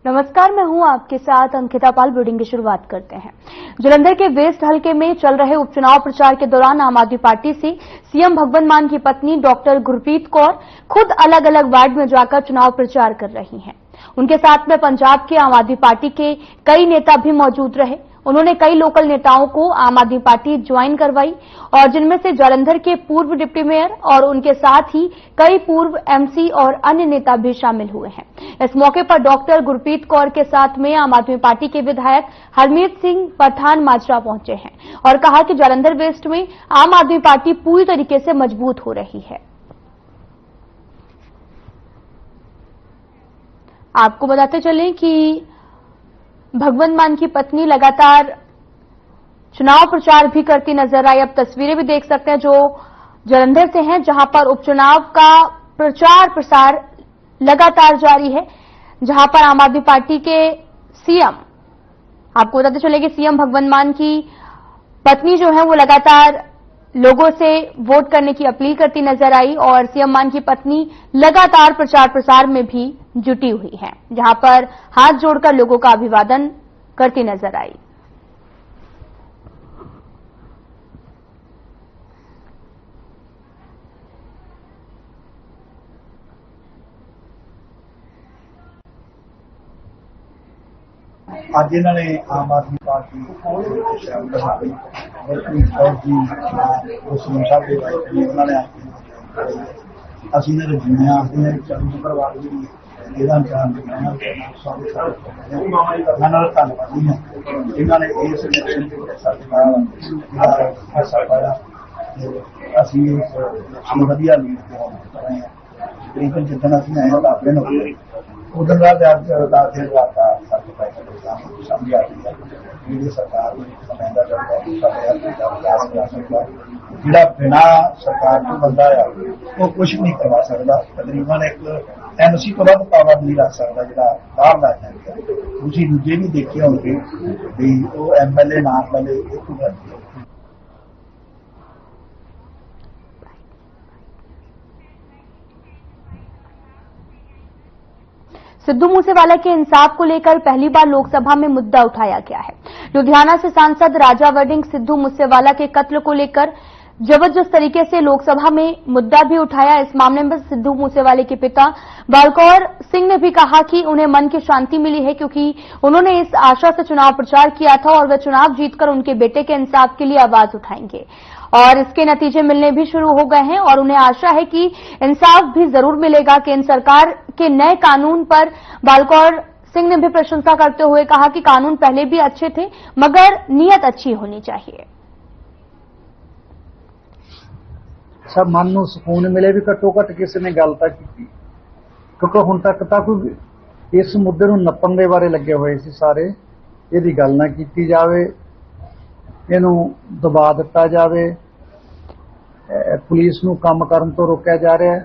नमस्कार, मैं हूं आपके साथ अंकिता पाल। ब्रीडिंग की शुरुआत करते हैं। जलंधर के वेस्ट हलके में चल रहे उपचुनाव प्रचार के दौरान आम आदमी पार्टी से सीएम भगवंत मान की पत्नी डॉक्टर गुरप्रीत कौर खुद अलग अलग वार्ड में जाकर चुनाव प्रचार कर रही हैं। उनके साथ में पंजाब के आम आदमी पार्टी के कई नेता भी मौजूद रहे। उन्होंने कई लोकल नेताओं को आम आदमी पार्टी ज्वाइन करवाई और जिनमें से जलंधर के पूर्व डिप्टी मेयर और उनके साथ ही कई पूर्व एमसी और अन्य नेता भी शामिल हुए हैं। इस मौके पर डॉक्टर गुरप्रीत कौर के साथ में आम आदमी पार्टी के विधायक हरमीत सिंह पठान माजरा पहुंचे हैं और कहा कि जलंधर वेस्ट में आम आदमी पार्टी पूरी तरीके से मजबूत हो रही है। आपको बताते चलें कि भगवंत मान की पत्नी लगातार चुनाव प्रचार भी करती नजर आई। अब तस्वीरें भी देख सकते हैं जो जलंधर से हैं, जहां पर उपचुनाव का प्रचार प्रसार लगातार जारी है, जहां पर आम आदमी पार्टी के सीएम, आपको बताते चले कि सीएम भगवंत मान की पत्नी जो है वो लगातार लोगों से वोट करने की अपील करती नजर आई और सीएम मान की पत्नी लगातार प्रचार प्रसार में भी जुटी हुई है, जहां पर हाथ जोड़कर लोगों का अभिवादन करती नजर आई। आज इन्होंने आम आदमी पार्टी शामिल होकर गुरप्रीत कौर जी मुस्लिम साहब के वाइफ ने उन्होंने असं इन्होंने जिम्मे आखते हैं चरण शुक्रवार जी जिला इंतजाम धन्यवादी हैं इन्होंने इस इलेक्शन हिस्सा पाया असी वधिया लीड रहे हैं। तकरीबन जितने असं आए दाखिल हो गए उधर बाद दाखिल राता समझ आ रही है मेरी सरकार में नुमाइंदा जिला बिना सरकार को बंदा आ वो कुछ नहीं करवा सकता। तकरीबन एक एमसी को वह पावर नहीं रख सकता जो बाहर ला जाएगा। तुम दूजे भी देखे होंगे भी वो MLA ना MLA एक सिद्धू मूसेवाला के इंसाफ को लेकर पहली बार लोकसभा में मुद्दा उठाया गया है। लुधियाना से सांसद राजा वड़िंग सिद्धू मूसेवाला के कत्ल को लेकर जबरदस्त तरीके से लोकसभा में मुद्दा भी उठाया। इस मामले में सिद्धू मूसेवाले के पिता बलकौर सिंह ने भी कहा कि उन्हें मन की शांति मिली है क्योंकि उन्होंने इस आशा से चुनाव प्रचार किया था और वे चुनाव जीतकर उनके बेटे के इंसाफ के लिए आवाज उठाएंगे और इसके नतीजे मिलने भी शुरू हो गए हैं और उन्हें आशा है कि इंसाफ भी जरूर मिलेगा। केंद्र सरकार के नए कानून पर बलकौर सिंह ने भी प्रशंसा करते हुए कहा कि कानून पहले भी अच्छे थे मगर नीयत अच्छी होनी चाहिए। सब मन नूं सुकून मिले भी घट्टो घट किसी ने गल तां कीती क्योंकि हुण तक तां कोई इस मुद्दे नूं नप्पण दे बारे लगे हुए सी सारे। इहदी गल ना कीती जावे, इहनूं दबा दिता जावे, पुलिस नूं काम करन तो रोकिया जा रहा है।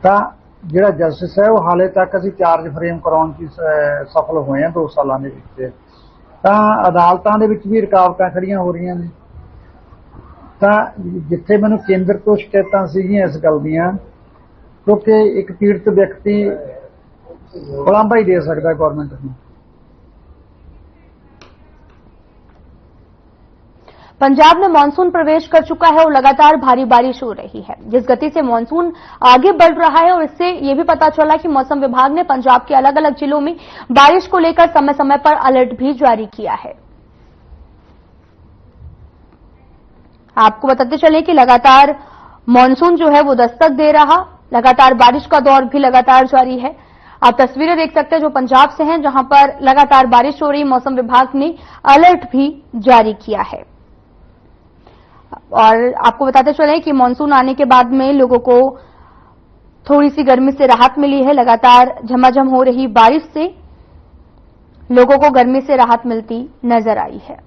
तां जिहड़ा जस्टिस है वो हाले तक असीं चार्ज फ्रेम कराउण च सफल होए हैं 2 सालां दे विच। तां अदालतां दे विच भी रुकावटां खड़ियां हो रहीआं ने। तां जिथे मैनूं केंद्र तो शिकायतां सीगीआं इस गल दीआं क्योंकि एक पीड़ित व्यक्ति उलांभा ही दे सकदा गौरमेंट नूं। पंजाब में मानसून प्रवेश कर चुका है और लगातार भारी बारिश हो रही है। जिस गति से मानसून आगे बढ़ रहा है और इससे यह भी पता चला कि मौसम विभाग ने पंजाब के अलग अलग जिलों में बारिश को लेकर समय समय पर अलर्ट भी जारी किया है। आपको बताते चले कि लगातार मानसून जो है वो दस्तक दे रहा, लगातार बारिश का दौर भी लगातार जारी है। आप तस्वीरें देख सकते हैं जो पंजाब से हैं, जहां पर लगातार बारिश हो रही। मौसम विभाग ने अलर्ट भी जारी किया है और आपको बताते चले कि मानसून आने के बाद में लोगों को थोड़ी सी गर्मी से राहत मिली है। लगातार झमाझम हो रही बारिश से लोगों को गर्मी से राहत मिलती नजर आई है।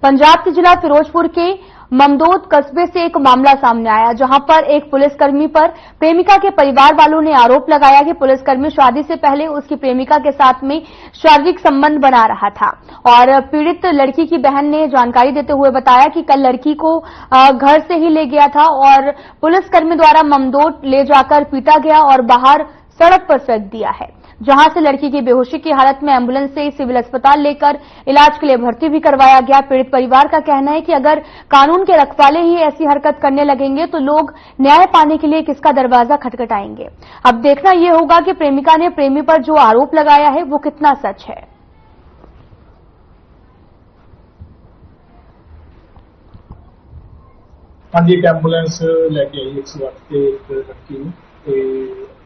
पंजाब के जिला फिरोजपुर के ममदोद कस्बे से एक मामला सामने आया, जहां पर एक पुलिसकर्मी पर प्रेमिका के परिवार वालों ने आरोप लगाया कि पुलिसकर्मी शादी से पहले उसकी प्रेमिका के साथ में शारीरिक संबंध बना रहा था। और पीड़ित लड़की की बहन ने जानकारी देते हुए बताया कि कल लड़की को घर से ही ले गया था और पुलिसकर्मी द्वारा ममदोद ले जाकर पीटा गया और बाहर सड़क पर फेंक दिया है, जहां से लड़की की बेहोशी की हालत में एम्बुलेंस से सिविल अस्पताल लेकर इलाज के लिए भर्ती भी करवाया गया। पीड़ित परिवार का कहना है कि अगर कानून के रखवाले ही ऐसी हरकत करने लगेंगे तो लोग न्याय पाने के लिए किसका दरवाजा खटखटाएंगे। अब देखना यह होगा कि प्रेमिका ने प्रेमी पर जो आरोप लगाया है वो कितना सच है। हाँ जी, एक एम्बुलेंस लैके आई 108 से एक लड़की ਨੂੰ ਤੇ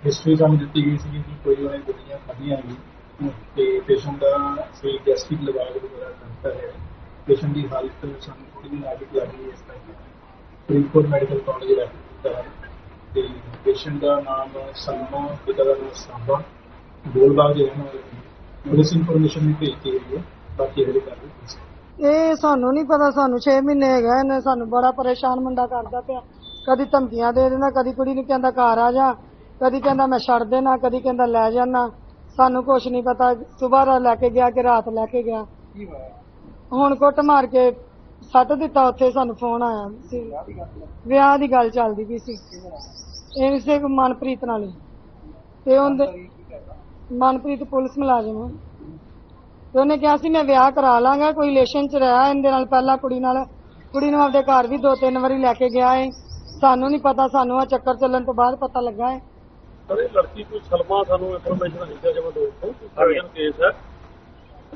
हिस्ट्री ਸਾਨੂੰ ਦਿੱਤੀ ਗਈ ਸੀ ਕਿ ਕੋਈ ਉਹਨੇ ਗੋਲੀਆਂ ਖਾਧੀਆਂ ਹੈਗੀ ਤੇ ਪੇਸ਼ੈਂਟ ਦਾ ਕੋਈ ਗੈਸਟ੍ਰਿਕ ਲਵਾਗ ਵਗੈਰਾ ਕਰਦਾ ਹੈ। ਪੇਸ਼ੈਂਟ ਦੀ ਹਾਲਤ ਸਾਨੂੰ ਥੋੜੀ ਜਿਹੀ ਨਾਜ਼ੁਕ ਲੱਗ ਰਹੀ ਹੈ, ਇਸ ਕਰਕੇ ਫਰੀਦਕੋਟ ਮੈਡੀਕਲ ਕਾਲਜ ਰੈਫਰ ਕੀਤਾ ਹੈ ਤੇ ਪੇਸ਼ੈਂਟ ਦਾ ਨਾਮ ਸਲਮਾ, ਪਿਤਾ ਦਾ ਨਾਮ ਸਾਂਬਾ, ਗੋਲਬਾਗ ਦੇ ਰਹਿਣ ਵਾਲੇ ਨੇ। ਪੁਲਿਸ ਇਨਫੋਰਮੇਸ਼ਨ ਵੀ ਭੇਜੀ ਗਈ ਹੈ, ਬਾਕੀ ਹਲੇ ਕਰ ਰਹੇ। ਇਹ ਸਾਨੂੰ ਨਹੀਂ ਪਤਾ, ਸਾਨੂੰ 6 ਮਹੀਨੇ ਹੈਗਾ ਇਹਨੇ ਸਾਨੂੰ ਬੜਾ ਪਰੇਸ਼ਾਨ ਮੁੰਡਾ ਕਰਦਾ ਪਿਆ। ਕਦੀ ਧਮਕੀਆਂ ਦੇ ਦਿੰਦਾ, ਕਦੀ ਕੁੜੀ ਨੂੰ ਕਹਿੰਦਾ ਘਰ ਆ ਜਾ, ਕਦੀ ਕਹਿੰਦਾ ਮੈਂ ਛੱਡ ਦੇਣਾ, ਕਦੀ ਕਹਿੰਦਾ ਲੈ ਜਾਣਾ। ਸਾਨੂੰ ਕੁਛ ਨਹੀਂ ਪਤਾ। ਸਵੇਰ ਲੈ ਕੇ ਗਿਆ ਕਿ ਰਾਤ ਲੈ ਕੇ ਗਿਆ। ਹੁਣ ਕੁੱਟ ਮਾਰ ਕੇ ਸੱਟ ਦਿੱਤਾ। ਉੱਥੇ ਸਾਨੂੰ ਫੋਨ ਆਇਆ ਸੀ, ਵਿਆਹ ਦੀ ਗੱਲ ਚੱਲਦੀ ਪਈ ਸੀ ਇਹ ਇਸੇ ਮਨਪ੍ਰੀਤ ਨਾਲ। ਤੇ ਉਹਦੇ ਮਨਪ੍ਰੀਤ ਪੁਲਿਸ ਮੁਲਾਜ਼ਮ ਤੇ ਉਹਨੇ ਕਿਹਾ ਸੀ ਮੈਂ ਵਿਆਹ ਕਰਾ ਲਾਂਗਾ, ਕੋਈ ਰਿਲੇਸ਼ਨ ਚ ਰਿਹਾ ਇਹਦੇ ਨਾਲ ਪਹਿਲਾਂ ਕੁੜੀ ਨਾਲ। ਕੁੜੀ ਨੂੰ ਆਪਦੇ ਘਰ ਵੀ 2-3 ਵਾਰੀ ਲੈ ਕੇ ਗਿਆ ਹੈ। ਸਾਨੂੰ ਨਹੀਂ ਪਤਾ, ਸਾਨੂੰ ਆ ਚੱਕਰ ਚੱਲਣ ਤੋਂ ਬਾਅਦ ਪਤਾ ਲੱਗਾ ਹੈ। ਸਰ ਇਹ ਲੜਕੀ ਕੋਈ ਸਲਮਾ ਸਾਨੂੰ ਇਨਫੋਰਮੇਸ਼ਨ ਦਿੱਤੀ ਜਮਾ ਦੋਸਤੋਂ ਸਰਜਨ ਕੇਸ ਹੈ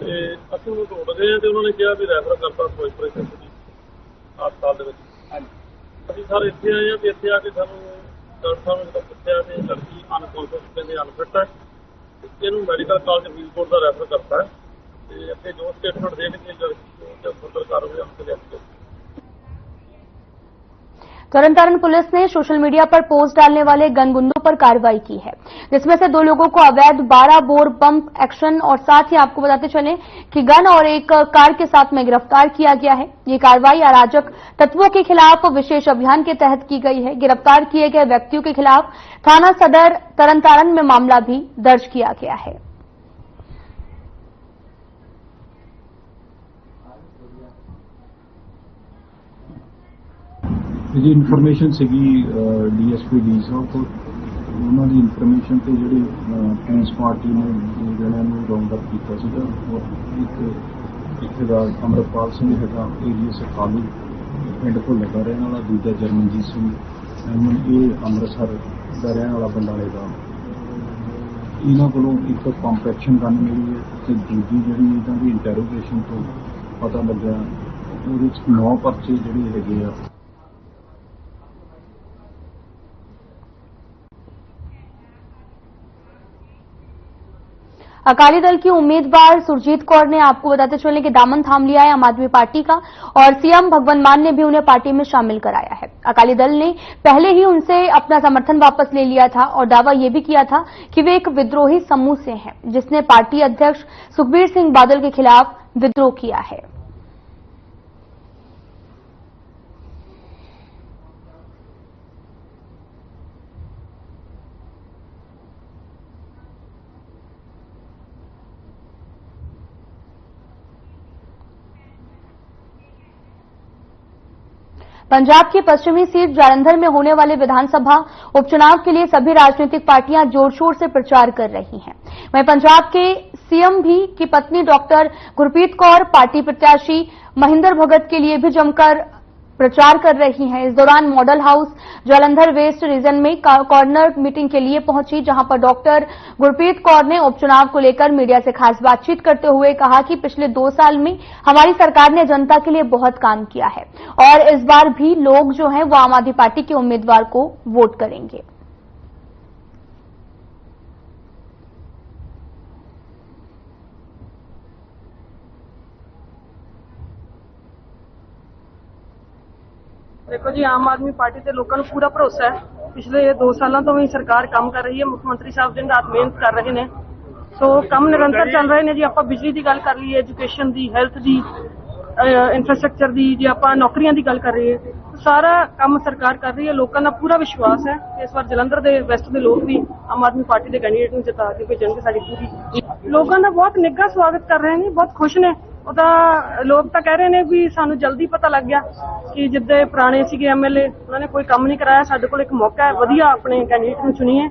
ਤੇ ਅਸੀਂ ਉਹਨੂੰ ਢੂੰਡ ਗਏ ਹਾਂ ਤੇ ਉਹਨਾਂ ਨੇ ਕਿਹਾ ਵੀ ਰੈਫਰ ਕਰਤਾ ਫਿਰੋਜ਼ਪੁਰ ਹਸਪਤਾਲ ਦੇ ਵਿੱਚ। ਅਸੀਂ ਸਰ ਇੱਥੇ ਆਏ ਹਾਂ ਤੇ ਇੱਥੇ ਆ ਕੇ ਸਾਨੂੰ ਡਾਕਟਰ ਸਾਹਿਬ ਨੇ ਪੁੱਛਿਆ ਤੇ ਲੜਕੀ ਅਨਕੌਂਸ਼ੀਅਸ ਕਹਿੰਦੇ ਅਨਫਿਟ ਹੈ, ਇਹਨੂੰ ਮੈਡੀਕਲ ਕਾਲਜ ਫਰੀਦਕੋਟ ਦਾ ਰੈਫਰ ਕਰਤਾ ਹੈ ਤੇ ਅੱਗੇ ਜੋ ਸਟੇਟਮੈਂਟ ਦੇਣਗੇ ਲੜਕੀ ਨੂੰ ਜਦ ਫਰਦਰ ਕਾਰਵਾਈ ਉਹਨਾਂ ਤੇ ਲਿਖੀ। तरन पुलिस ने सोशल मीडिया पर पोस्ट डालने वाले गनगुंडों पर कार्रवाई की है, जिसमें से 2 लोगों को अवैध 12 बोर पंप एक्शन और साथ ही आपको बताते चले कि गन और एक कार के साथ में गिरफ्तार किया गया है। ये कार्रवाई अराजक तत्वों के खिलाफ विशेष अभियान के तहत की गई है। गिरफ्तार किए गए व्यक्तियों के खिलाफ थाना सदर तरन में मामला भी दर्ज किया गया है। जी इन्फॉर्मेशन सीगी डीएसपी डी साहब को, उन्होंने इन्फॉर्मेशन से जी पुलिस पार्टी ने जन राउंड अप किया और एक अमृतपाल सिंह है एरिया से खालू पिंड भुल का रहने वाला, दूजा जरमनजीत सिंह ये अमृतसर का रहने वाला बंडाले का। इन्हों को एक पंप एक्शन गन मिली है तो दूजी जी इन्हों की इंटैरोगेशन तो पता लगा वो 9 परचे जोड़े है। अकाली दल की उम्मीदवार सुरजीत कौर ने आपको बताते चले कि दामन थाम लिया है आम आदमी पार्टी का और सीएम भगवंत मान ने भी उन्हें पार्टी में शामिल कराया है। अकाली दल ने पहले ही उनसे अपना समर्थन वापस ले लिया था और दावा यह भी किया था कि वे एक विद्रोही समूह से हैं, जिसने पार्टी अध्यक्ष सुखबीर सिंह बादल के खिलाफ विद्रोह किया है। पंजाब की पश्चिमी सीट जालंधर में होने वाले विधानसभा उपचुनाव के लिए सभी राजनीतिक पार्टियां जोर शोर से प्रचार कर रही हैं। वहीं पंजाब के सीएम भी की पत्नी डॉक्टर गुरप्रीत कौर पार्टी प्रत्याशी महेंद्र भगत के लिए भी जमकर प्रचार कर रही हैं। इस दौरान model house Jalandhar west region में कॉर्नर मीटिंग के लिए पहुंची, जहां पर डॉक्टर गुरप्रीत कौर ने उपचुनाव को लेकर मीडिया से खास बातचीत करते हुए कहा कि पिछले 2 साल में हमारी सरकार ने जनता के लिए बहुत काम किया है और इस बार भी लोग जो हैं वो आम आदमी पार्टी के उम्मीदवार को वोट करेंगे। देखो जी, आम आदमी पार्टी से लोगों को पूरा भरोसा है। पिछले 2 सालों तो भी सरकार काम कर रही है, मुख्यमंत्री साहब दिन रात मेहनत कर रहे हैं, सो काम निरंतर चल रहे हैं जी। आप बिजली की गल कर लीए, एजुकेशन की, हैल्थ की, ਇਨਫਰਾਸਟ੍ਰਕਚਰ ਦੀ, ਜੇ ਆਪਾਂ ਨੌਕਰੀਆਂ ਦੀ ਗੱਲ ਕਰ ਰਹੀਏ, ਸਾਰਾ ਕੰਮ ਸਰਕਾਰ ਕਰ ਰਹੀ ਹੈ। ਲੋਕਾਂ ਦਾ ਪੂਰਾ ਵਿਸ਼ਵਾਸ ਹੈ ਕਿ ਇਸ ਵਾਰ ਜਲੰਧਰ ਦੇ ਵੈਸਟ ਦੇ ਲੋਕ ਵੀ ਆਮ ਆਦਮੀ ਪਾਰਟੀ ਦੇ ਕੈਂਡੀਡੇਟ ਨੂੰ ਜਿਤਾ ਕੇ ਭੇਜਣਗੇ। ਸਾਡੀ ਪੂਰੀ ਲੋਕਾਂ ਦਾ ਬਹੁਤ ਨਿੱਘਾ ਸਵਾਗਤ ਕਰ ਰਹੇ ਨੇ, ਬਹੁਤ ਖੁਸ਼ ਨੇ। ਉਹਦਾ ਲੋਕ ਤਾਂ ਕਹਿ ਰਹੇ ਨੇ ਵੀ ਸਾਨੂੰ ਜਲਦੀ ਪਤਾ ਲੱਗ ਗਿਆ ਕਿ ਜਿੱਦੇ ਪੁਰਾਣੇ ਸੀਗੇ ਐਮਐਲਏ, ਉਹਨਾਂ ਨੇ ਕੋਈ ਕੰਮ ਨਹੀਂ ਕਰਾਇਆ, ਸਾਡੇ ਕੋਲ ਇੱਕ ਮੌਕਾ ਹੈ, ਵਧੀਆ ਆਪਣੇ ਕੈਂਡੀਡੇਟ ਨੂੰ ਚੁਣੀਏ।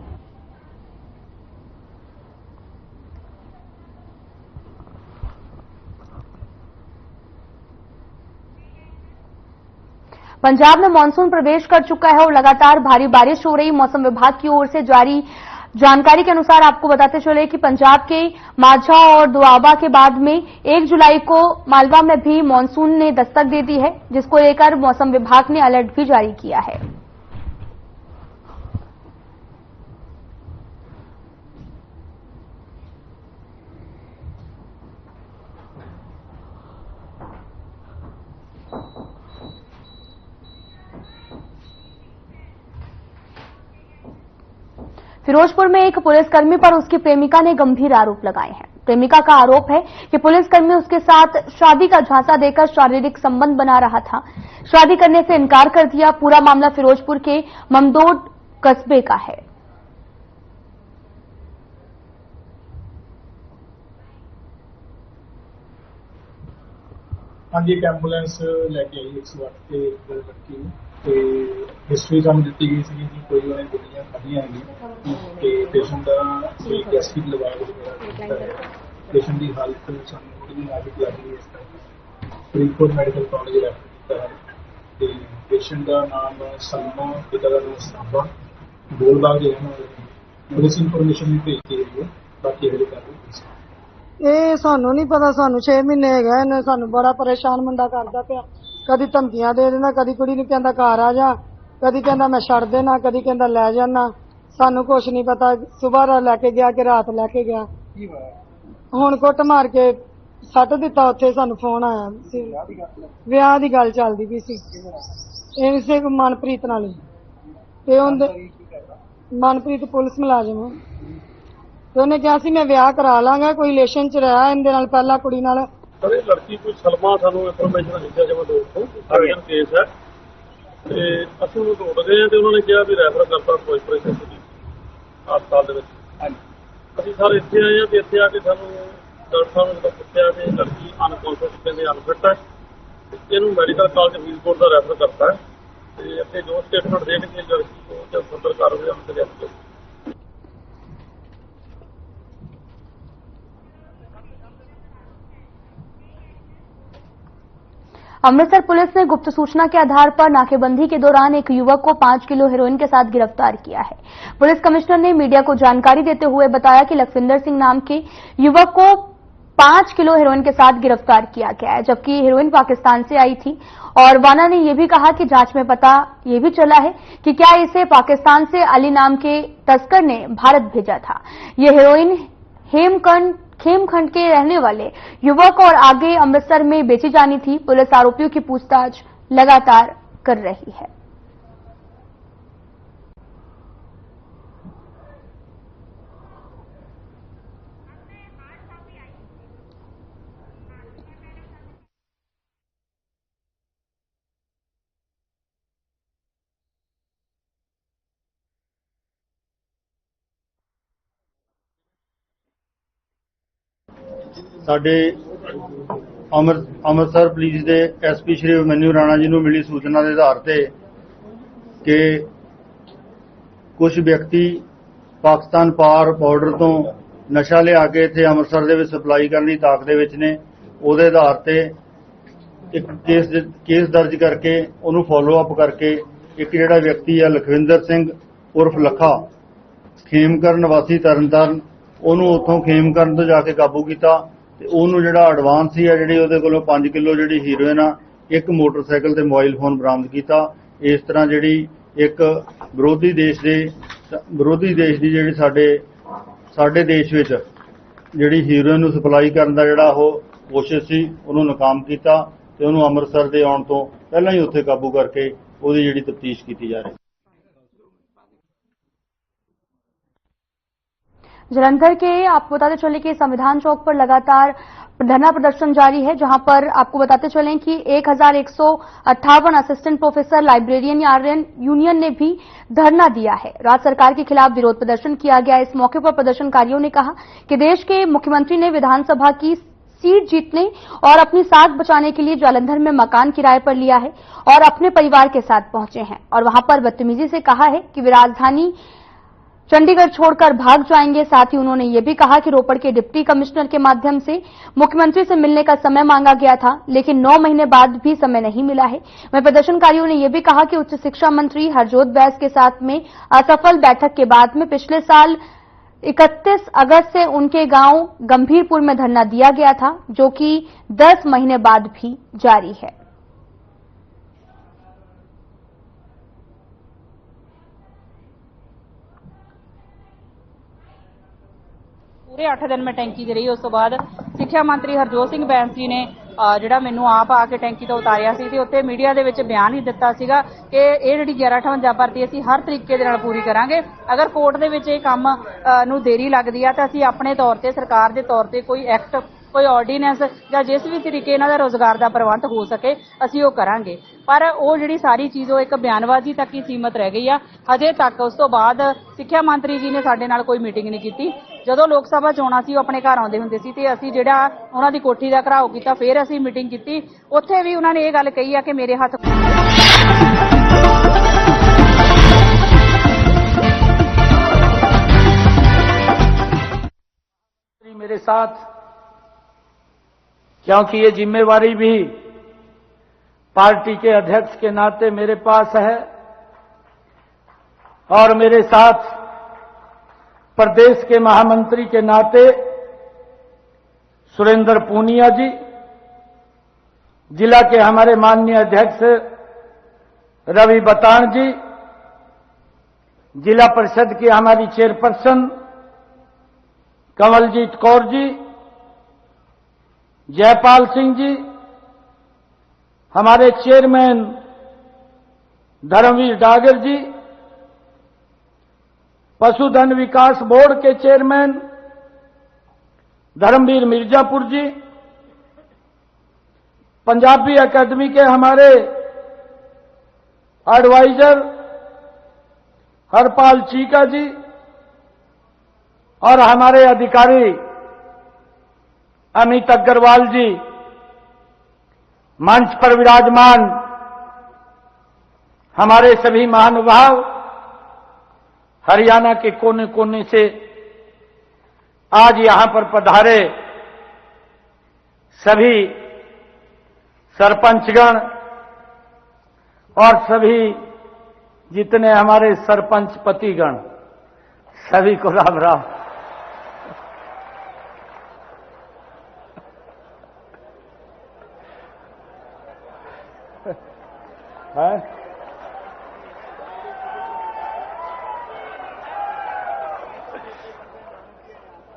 पंजाब में मानसून प्रवेश कर चुका है और लगातार भारी बारिश हो रही। मौसम विभाग की ओर से जारी जानकारी के अनुसार आपको बताते चले कि पंजाब के माझा और दोआबा के बाद में 1 जुलाई को मालवा में भी मानसून ने दस्तक दे दी है, जिसको लेकर मौसम विभाग ने अलर्ट भी जारी किया है। फिरोजपुर में एक पुलिसकर्मी पर उसकी प्रेमिका ने गंभीर आरोप लगाए हैं। प्रेमिका का आरोप है कि पुलिसकर्मी उसके साथ शादी का झांसा देकर शारीरिक संबंध बना रहा था, शादी करने से इनकार कर दिया। पूरा मामला फिरोजपुर के ममदोड कस्बे का है। हाँ जी, एक एंबूलेंस लेके आई 108 ਤੇ ਇੱਕ ਲੜਕੀ ਨੂੰ ਤੇ ਹਿਸਟਰੀ ਸਾਨੂੰ ਦਿੱਤੀ ਗਈ ਸੀ ਕਿ ਕੋਈ ਉਹਨੇ ਗੋਲੀਆਂ ਖਾਧੀਆਂ ਹੈਗੀਆਂ ਤੇ ਪੇਸ਼ੈਂਟ ਦਾ ਕੋਈ ਗੈਸਟ੍ਰਿਕ ਲਵਾਗ ਵਗੈਰਾ, ਪੇਸ਼ੈਂਟ ਦੀ ਹਾਲਤ ਸਾਨੂੰ ਥੋੜੀ ਨਾਜ਼ੁਕ ਲੱਗ ਰਹੀ ਹੈ। ਇਸ ਕਰਕੇ ਫਰੀਦਕੋਟ ਮੈਡੀਕਲ ਕਾਲਜ ਰੈਫਰ ਕੀਤਾ ਹੈ ਤੇ ਪੇਸ਼ੈਂਟ ਦਾ ਨਾਮ ਸਲਮਾ, ਪਿਤਾ ਦਾ ਨਾਮ ਸਾਬਾ, ਗੋਲਬਾਗ ਦੇ ਰਹਿਣ ਵਾਲੇ ਨੇ। ਪੁਲਿਸ ਇਨਫੋਰਮੇਸ਼ਨ ਵੀ ਭੇਜੀ ਗਈ ਹੈ, ਬਾਕੀ ਹਲੇ ਕਰ ਰਹੀ ਹੈ। ਇਹ ਸਾਨੂੰ ਨਹੀਂ ਪਤਾ, ਸਾਨੂੰ 6 ਮਹੀਨੇ ਹੈਗਾ ਇਹਨੇ ਸਾਨੂੰ ਬੜਾ ਪਰੇਸ਼ਾਨ ਮੁੰਡਾ ਕਰਦਾ ਪਿਆ। ਕਦੀ ਧਮਕੀਆਂ ਦੇ ਦਿੰਦਾ, ਕਦੀ ਕੁੜੀ ਨੂੰ ਕਹਿੰਦਾ ਘਰ ਆ ਜਾ, ਕਦੀ ਕਹਿੰਦਾ ਮੈਂ ਛੱਡ ਦੇਣਾ, ਕਦੀ ਕਹਿੰਦਾ ਲੈ ਜਾਣਾ। ਸਾਨੂੰ ਕੁਛ ਨਹੀਂ ਪਤਾ, ਸਵੇਰ ਲੈ ਕੇ ਗਿਆ ਕਿ ਰਾਤ ਲੈ ਕੇ ਗਿਆ। ਹੁਣ ਕੁੱਟ ਮਾਰ ਕੇ ਸੱਟ ਦਿੱਤਾ ਉੱਥੇ। ਸਾਨੂੰ ਫੋਨ ਆਇਆ ਸੀ, ਵਿਆਹ ਦੀ ਗੱਲ ਚੱਲਦੀ ਪਈ ਸੀ ਇਸੇ ਮਨਪ੍ਰੀਤ ਨਾਲ ਹੀ। ਤੇ ਉਹਦੇ ਮਨਪ੍ਰੀਤ ਪੁਲਿਸ ਮੁਲਾਜ਼ਮ ਹੈ ਤੇ ਉਹਨੇ ਕਿਹਾ ਸੀ ਮੈਂ ਵਿਆਹ ਕਰਾ ਲਾਂਗਾ, ਕੋਈ ਰਿਲੇਸ਼ਨ ਚ ਰਿਹਾ ਇਹਦੇ ਨਾਲ ਪਹਿਲਾਂ ਕੁੜੀ ਨਾਲ। ਸਰ ਇਹ ਲੜਕੀ ਕੋਈ ਸਲਮਾ ਸਾਨੂੰ ਇਨਫੋਰਮੇਸ਼ਨ ਦਿੱਤੀ ਜਮਾ ਦੋਸਤੋਂ ਅਰਜਨ ਕੇਸ ਹੈ ਤੇ ਅਸੀਂ ਉਹਨੂੰ ਢੂੰਢ ਗਏ ਹਾਂ ਤੇ ਉਹਨਾਂ ਨੇ ਕਿਹਾ ਵੀ ਰੈਫਰ ਕਰਤਾ ਫਿਰੋਜ਼ਪੁਰ ਸਿਟੀ ਹਸਪਤਾਲ ਦੇ ਵਿੱਚ। ਅਸੀਂ ਸਰ ਇੱਥੇ ਆਏ ਹਾਂ ਤੇ ਇੱਥੇ ਆ ਕੇ ਸਾਨੂੰ ਡਾਕਟਰ ਸਾਹਿਬ ਨੇ ਪੁੱਛਿਆ ਕਿ ਲੜਕੀ ਅਨਕੌਂਸ਼ੀਅਸ ਕਹਿੰਦੇ ਅਨਫਿਟ ਹੈ ਤੇ ਇਹਨੂੰ ਮੈਡੀਕਲ ਕਾਲਜ ਫਰੀਦਕੋਟ ਦਾ ਰੈਫਰ ਕਰਤਾ ਹੈ ਤੇ ਅੱਗੇ ਜੋ ਸਟੇਟਮੈਂਟ ਦੇ ਕੇ ਲੜਕੀ ਨੂੰ ਜਦ ਫਰਦਰ ਕਾਰਵਾਈ ਅਮਲ ਚ ਲਿਆਂਦੀ। अमृतसर पुलिस ने गुप्त सूचना के आधार पर नाकेबंदी के दौरान एक युवक को 5 किलो हेरोइन के साथ गिरफ्तार किया है। पुलिस कमिश्नर ने मीडिया को जानकारी देते हुए बताया कि लखविंदर सिंह नाम के युवक को 5 किलो हेरोइन के साथ गिरफ्तार किया गया है, जबकि हेरोइन पाकिस्तान से आई थी। और वाना ने यह भी कहा कि जांच में पता यह भी चला है कि क्या इसे पाकिस्तान से अली नाम के तस्कर ने भारत भेजा था। यह हेरोइन खेमखंड के रहने वाले युवक और आगे अमृतसर में बेची जानी थी। पुलिस आरोपियों की पूछताछ लगातार कर रही है। ਸਾਡੇ ਅੰਮ੍ਰਿਤਸਰ ਪੁਲਿਸ ਦੇ ਐਸਪੀ ਸ਼੍ਰੀ ਅਭਿਮਨਿਊ ਰਾਣਾ ਜੀ ਨੂੰ ਮਿਲੀ ਸੂਚਨਾ ਦੇ ਆਧਾਰ ਤੇ ਕਿ ਕੁਝ ਵਿਅਕਤੀ ਪਾਕਿਸਤਾਨ ਪਾਰ ਬਾਰਡਰ ਤੋਂ ਨਸ਼ਾ ਲਿਆ ਕੇ ਇੱਥੇ ਅੰਮ੍ਰਿਤਸਰ ਦੇ ਵਿੱਚ ਸਪਲਾਈ ਕਰਨ ਦੀ ਤਾਕ ਦੇ ਵਿੱਚ ਨੇ। ਉਹਦੇ ਆਧਾਰ ਤੇ ਇੱਕ ਕੇਸ ਦਰਜ ਕਰਕੇ ਉਹਨੂੰ ਫੋਲੋ ਅਪ ਕਰਕੇ ਇੱਕ ਜਿਹੜਾ ਵਿਅਕਤੀ ਹੈ ਲਖਵਿੰਦਰ ਸਿੰਘ ਉਰਫ ਲੱਖਾ ਖੇਮਕਰਨ ਵਾਸੀ ਤਰਨਤਾਰਨ, ਉਹਨੂੰ ਉੱਥੋਂ ਖੇਮਕਰਨ ਤੋਂ ਜਾ ਕੇ ਕਾਬੂ ਕੀਤਾ ਤੇ ਉਹਨੂੰ ਜਿਹੜਾ ਐਡਵਾਂਸ ਸੀ ਜਿਹੜੀ ਉਹਦੇ ਕੋਲੋਂ 5 ਕਿਲੋ ਜਿਹੜੀ ਹੀਰੋਇਨ ਆ, ਇੱਕ ਮੋਟਰਸਾਈਕਲ ਤੇ ਮੋਬਾਈਲ ਫੋਨ ਬਰਾਮਦ ਕੀਤਾ। ਇਸ ਤਰ੍ਹਾਂ ਜਿਹੜੀ ਇੱਕ ਵਿਰੋਧੀ ਦੇਸ਼ ਦੀ ਜਿਹੜੀ ਸਾਡੇ ਦੇਸ਼ ਵਿੱਚ ਜਿਹੜੀ ਹੀਰੋਇਨ ਨੂੰ ਸਪਲਾਈ ਕਰਨ ਦਾ ਜਿਹੜਾ ਉਹ ਕੋਸ਼ਿਸ਼ ਸੀ, ਉਹਨੂੰ ਨਾਕਾਮ ਕੀਤਾ ਤੇ ਉਹਨੂੰ ਅੰਮ੍ਰਿਤਸਰ ਦੇ ਆਉਣ ਤੋਂ ਪਹਿਲਾਂ ਹੀ ਉੱਥੇ ਕਾਬੂ ਕਰਕੇ ਉਹਦੀ ਜਿਹੜੀ ਤਫਤੀਸ਼ ਕੀਤੀ ਜਾ ਰਹੀ ਹੈ। जलंधर के आपको बताते चले कि संविधान चौक पर लगातार धरना प्रदर्शन जारी है, जहां पर आपको बताते चलें कि 1158 असिस्टेंट प्रोफेसर लाइब्रेरियन यूनियन ने भी धरना दिया है। राज्य सरकार के खिलाफ विरोध प्रदर्शन किया गया। इस मौके पर प्रदर्शनकारियों ने कहा कि देश के मुख्यमंत्री ने विधानसभा की सीट जीतने और अपनी साख बचाने के लिए जालंधर में मकान किराए पर लिया है और अपने परिवार के साथ पहुंचे हैं और वहां पर बदतमीजी से कहा है कि वे राजधानी चंडीगढ़ छोड़कर भाग जाएंगे। साथ ही उन्होंने ये भी कहा कि रोपड़ के डिप्टी कमिश्नर के माध्यम से मुख्यमंत्री से मिलने का समय मांगा गया था, लेकिन 9 महीने बाद भी समय नहीं मिला है। वहीं प्रदर्शनकारियों ने यह भी कहा कि उच्च शिक्षा मंत्री हरजोत बैस के साथ में असफल बैठक के बाद में पिछले साल 31 अगस्त से उनके गांव गंभीरपुर में धरना दिया गया था, जो कि 10 महीने बाद भी जारी है। पूरे 8 दिन में टैंकी च रही। उस तो बाद सिक्ख्या मंत्री हरजोत सिंह बैस जी ने ਜਿਹੜਾ ਮੈਨੂੰ ਆਪ ਆ ਕੇ ਟੈਂਕੀ ਤੋਂ ਉਤਾਰਿਆ ਸੀ ਤੇ ਉੱਥੇ ਮੀਡੀਆ ਦੇ ਵਿੱਚ ਬਿਆਨ ਹੀ ਦਿੱਤਾ ਸੀਗਾ ਕਿ ਇਹ ਜਿਹੜੀ 1158 ਭਰਤੀ ਅਸੀਂ ਹਰ ਤਰੀਕੇ ਦੇ ਨਾਲ ਪੂਰੀ ਕਰਾਂਗੇ। ਅਗਰ ਕੋਰਟ ਦੇ ਵਿੱਚ ਇਹ ਕੰਮ ਨੂੰ ਦੇਰੀ ਲੱਗਦੀ ਆ ਤਾਂ ਅਸੀਂ ਆਪਣੇ ਤੌਰ ਤੇ ਸਰਕਾਰ ਦੇ ਤੌਰ ਤੇ ਕੋਈ ਐਕਟ कोई ऑर्डीनेंस या जिस भी तरीके इन्हां दा रोजगार का प्रबंध हो सके असीं वो करांगे। पर वो जिहड़ी सारी चीज़ वो एक बयानबाजी तक ही सीमित रह गई आ। अजे तक उस तो बाद सिक्ख्या मंत्री जी ने साडे नाल कोई मीटिंग नहीं की। जदों लोक सभा चोणां सी अपने घर आउंदे हुंदे सी ते असीं जिहड़ा उन्हां दी कोठी दा घराव कीता, फिर असीं मीटिंग की। उत्थे भी उन्हां ने ये गल कही आ कि मेरे हथ मेरे साथ, क्योंकि ये जिम्मेवारी भी पार्टी के अध्यक्ष के नाते मेरे पास है और मेरे साथ प्रदेश के महामंत्री के नाते सुरेंद्र पूनिया जी, जिला के हमारे माननीय अध्यक्ष रवि बतान जी, जिला परिषद की हमारी चेयरपर्सन कमलजीत कौर जी, जयपाल सिंह जी, हमारे चेयरमैन धर्मवीर डागर जी, पशुधन विकास बोर्ड के चेयरमैन धर्मवीर मिर्जापुर जी, पंजाबी अकादमी के हमारे एडवाइजर हरपाल चीका जी और हमारे अधिकारी अमित अग्रवाल जी, मंच पर विराजमान हमारे सभी महानुभाव, हरियाणा के कोने कोने से आज यहां पर पधारे सभी सरपंचगण और सभी जितने हमारे सरपंच पतिगण, सभी को राम राम।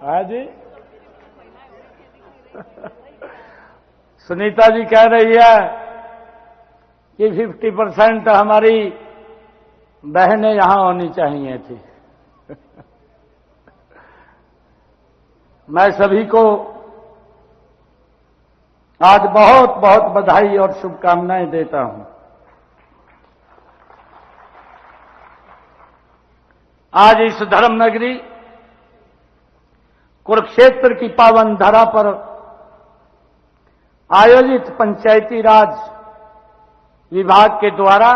हाँ जी, सुनीता जी कह रही है कि 50% हमारी बहनें यहां होनी चाहिए थी। मैं सभी को आज बहुत बहुत बधाई और शुभकामनाएं देता हूं। आज इस धर्म नगरी कुरुक्षेत्र की पावन धरा पर आयोजित पंचायती राज विभाग के द्वारा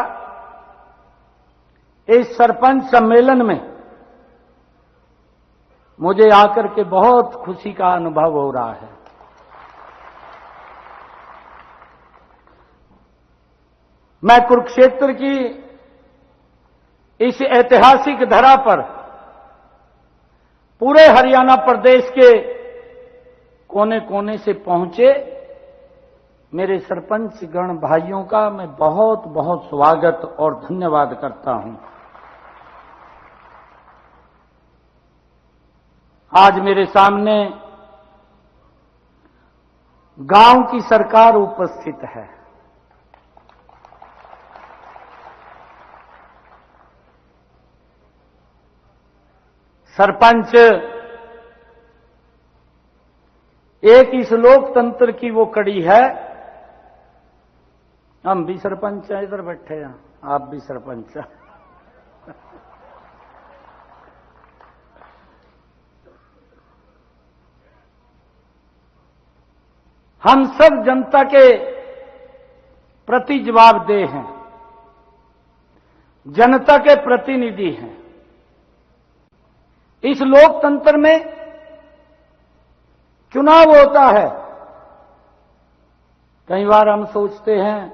इस सरपंच सम्मेलन में मुझे आकर के बहुत खुशी का अनुभव हो रहा है। मैं कुरुक्षेत्र की इस ऐतिहासिक धरा पर पूरे हरियाणा प्रदेश के कोने कोने से पहुंचे मेरे सरपंच गण भाइयों का मैं बहुत बहुत स्वागत और धन्यवाद करता हूं। आज मेरे सामने गांव की सरकार उपस्थित है। सरपंच एक इस लोकतंत्र की वो कड़ी है, हम भी सरपंच हैं, इधर बैठे हैं, आप भी सरपंच हैं। हम सब जनता के प्रति जवाबदेह हैं, जनता के प्रतिनिधि हैं। इस लोकतंत्र में चुनाव होता है। कई बार हम सोचते हैं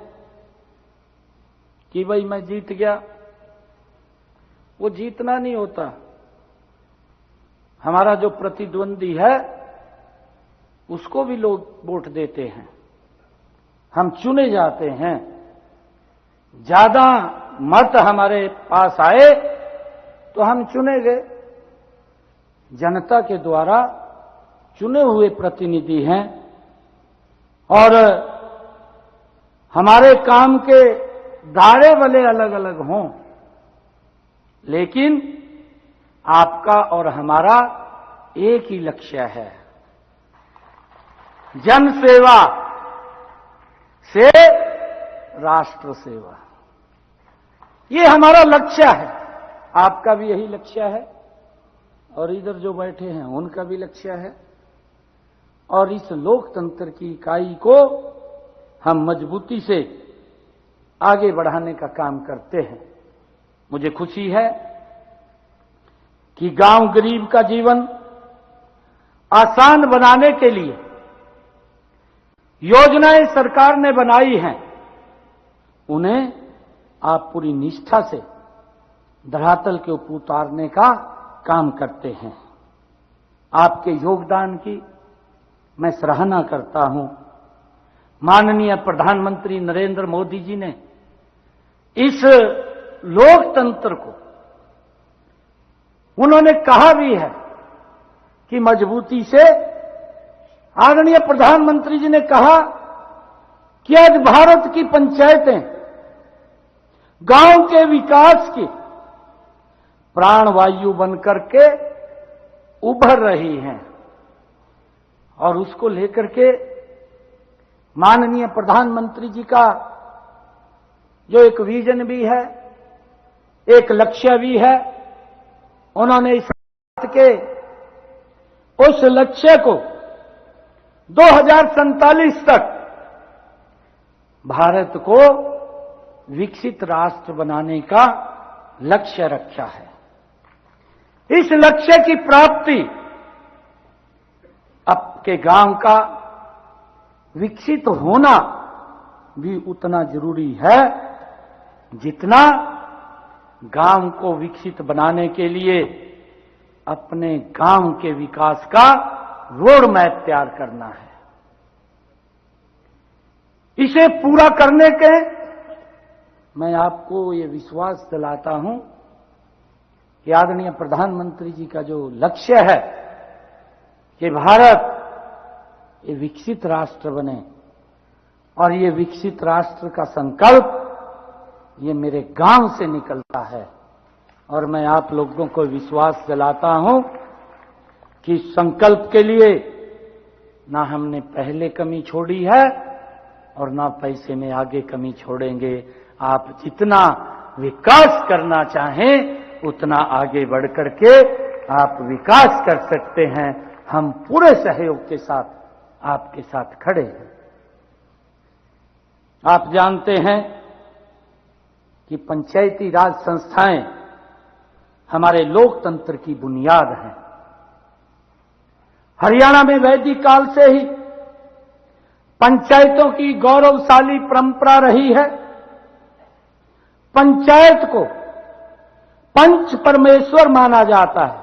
कि भाई मैं जीत गया, वो जीतना नहीं होता। हमारा जो प्रतिद्वंदी है उसको भी लोग वोट देते हैं, हम चुने जाते हैं। ज्यादा मत हमारे पास आए तो हम चुने गए। जनता के द्वारा चुने हुए प्रतिनिधि हैं और हमारे काम के दायरे भले अलग अलग हों, लेकिन आपका और हमारा एक ही लक्ष्य है, जन सेवा से राष्ट्र सेवा। ये हमारा लक्ष्य है, आपका भी यही लक्ष्य है और इधर जो बैठे हैं उनका भी लक्ष्य है। और इस लोकतंत्र की इकाई को हम मजबूती से आगे बढ़ाने का काम करते हैं। मुझे खुशी है कि गांव गरीब का जीवन आसान बनाने के लिए योजनाएं सरकार ने बनाई हैं, उन्हें आप पूरी निष्ठा से धरातल के ऊपर उतारने का काम करते हैं। आपके योगदान की मैं सराहना करता हूं। माननीय प्रधानमंत्री नरेंद्र मोदी जी ने इस लोकतंत्र को उन्होंने कहा भी है कि मजबूती से, आदरणीय प्रधानमंत्री जी ने कहा कि आज भारत की पंचायतें गांव के विकास की प्राणवायु बनकर के उभर रही हैं और उसको लेकर के माननीय प्रधानमंत्री जी का जो एक विजन भी है, एक लक्ष्य भी है, उन्होंने इस के उस लक्ष्य को 2047 तक भारत को विकसित राष्ट्र बनाने का लक्ष्य रखा है। इस लक्ष्य की प्राप्ति आपके गांव का विकसित होना भी उतना जरूरी है जितना गांव को विकसित बनाने के लिए अपने गांव के विकास का रोड मैप तैयार करना है। इसे पूरा करने के मैं आपको ये विश्वास दिलाता हूं कि आदरणीय प्रधानमंत्री जी का जो लक्ष्य है कि भारत ये विकसित राष्ट्र बने, और ये विकसित राष्ट्र का संकल्प ये मेरे गांव से निकलता है। और मैं आप लोगों को विश्वास दिलाता हूं कि संकल्प के लिए ना हमने पहले कमी छोड़ी है और ना पैसे में आगे कमी छोड़ेंगे। आप जितना विकास करना चाहें उतना आगे बढ़ करके आप विकास कर सकते हैं। हम पूरे सहयोग के साथ आपके साथ खड़े हैं। आप जानते हैं कि पंचायती राज संस्थाएं हमारे लोकतंत्र की बुनियाद हैं। हरियाणा में वैदिक काल से ही पंचायतों की गौरवशाली परंपरा रही है। पंचायत को पंच परमेश्वर माना जाता है।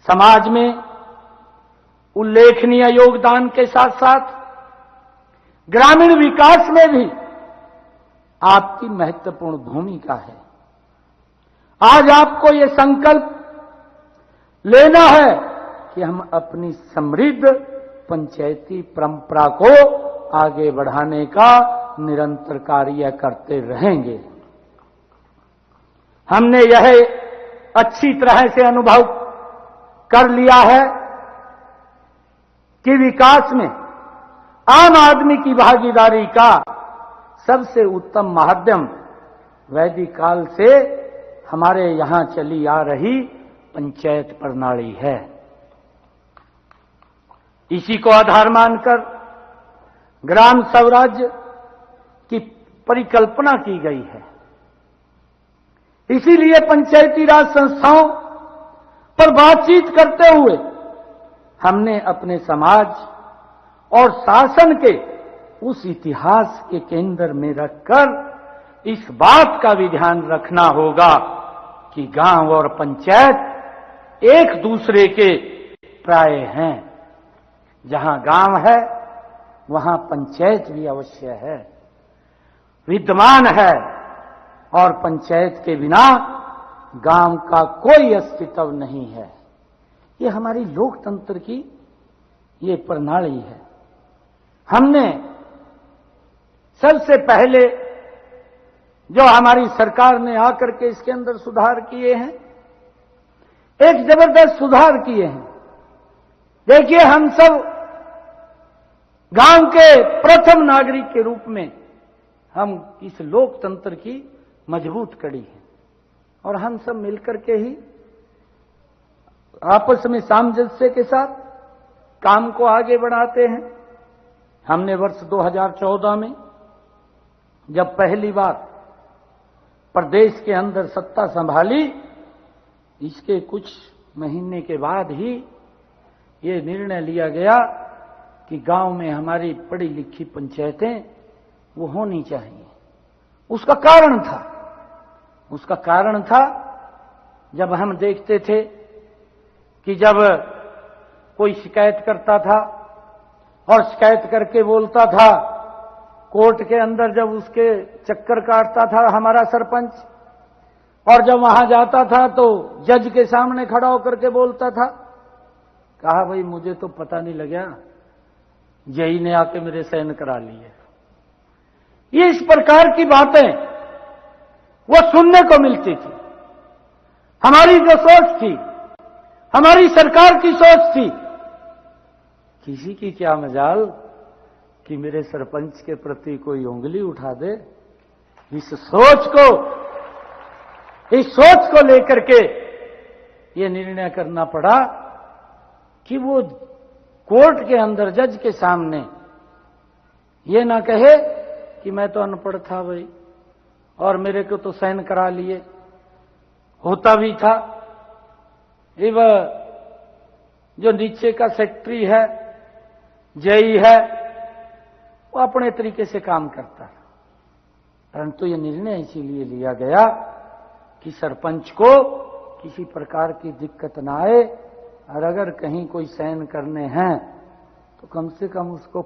समाज में उल्लेखनीय योगदान के साथ साथ ग्रामीण विकास में भी आपकी महत्वपूर्ण भूमिका है। आज आपको ये संकल्प लेना है कि हम अपनी समृद्ध पंचायती परंपरा को आगे बढ़ाने का निरंतर कार्य करते रहेंगे। हमने यह अच्छी तरह से अनुभव कर लिया है कि विकास में आम आदमी की भागीदारी का सबसे उत्तम माध्यम वैदिक काल से हमारे यहां चली आ रही पंचायत प्रणाली है। इसी को आधार मानकर ग्राम स्वराज्य की परिकल्पना की गई है। इसीलिए पंचायती राज संस्थाओं पर बातचीत करते हुए हमने अपने समाज और शासन के उस इतिहास के केंद्र में रखकर इस बात का भी ध्यान रखना होगा कि गांव और पंचायत एक दूसरे के प्राय हैं। जहां गांव है वहां पंचायत भी अवश्य है, विद्यमान है, और पंचायत के बिना गांव का कोई अस्तित्व नहीं है। ये हमारी लोकतंत्र की ये प्रणाली है। हमने सबसे पहले जो हमारी सरकार ने आकर के इसके अंदर सुधार किए हैं, एक जबरदस्त सुधार किए हैं। देखिए, हम सब गांव के प्रथम नागरिक के रूप में हम इस लोकतंत्र की मजबूत कड़ी है और हम सब मिलकर के ही आपस में सामंजस्य के साथ काम को आगे बढ़ाते हैं। हमने वर्ष 2014 में जब पहली बार प्रदेश के अंदर सत्ता संभाली, इसके कुछ महीने के बाद ही ये निर्णय लिया गया कि गांव में हमारी पढ़ी लिखी पंचायतें वो होनी चाहिए। उसका कारण था जब हम देखते थे कि जब कोई शिकायत करता था और शिकायत करके बोलता था, कोर्ट के अंदर जब उसके चक्कर काटता था हमारा सरपंच, और जब वहां जाता था तो जज के सामने खड़ा होकर के बोलता था, कहा भाई मुझे तो पता नहीं लगा, जज ने आके मेरे साइन करा लिए। ये इस प्रकार की बातें वो सुनने को मिलती थी। हमारी जो सोच थी, हमारी सरकार की सोच थी, किसी की क्या मजाल कि मेरे सरपंच के प्रति कोई उंगली उठा दे। इस सोच को लेकर के ये निर्णय करना पड़ा कि वो कोर्ट के अंदर जज के सामने ये ना कहे कि मैं तो अनपढ़ था भाई और मेरे को तो साइन करा लिए। होता भी था, जो नीचे का सेक्रेटरी है, जेई है, वो अपने तरीके से काम करता है। परंतु ये निर्णय इसीलिए लिया गया कि सरपंच को किसी प्रकार की दिक्कत ना आए, और अगर कहीं कोई साइन करने हैं तो कम से कम उसको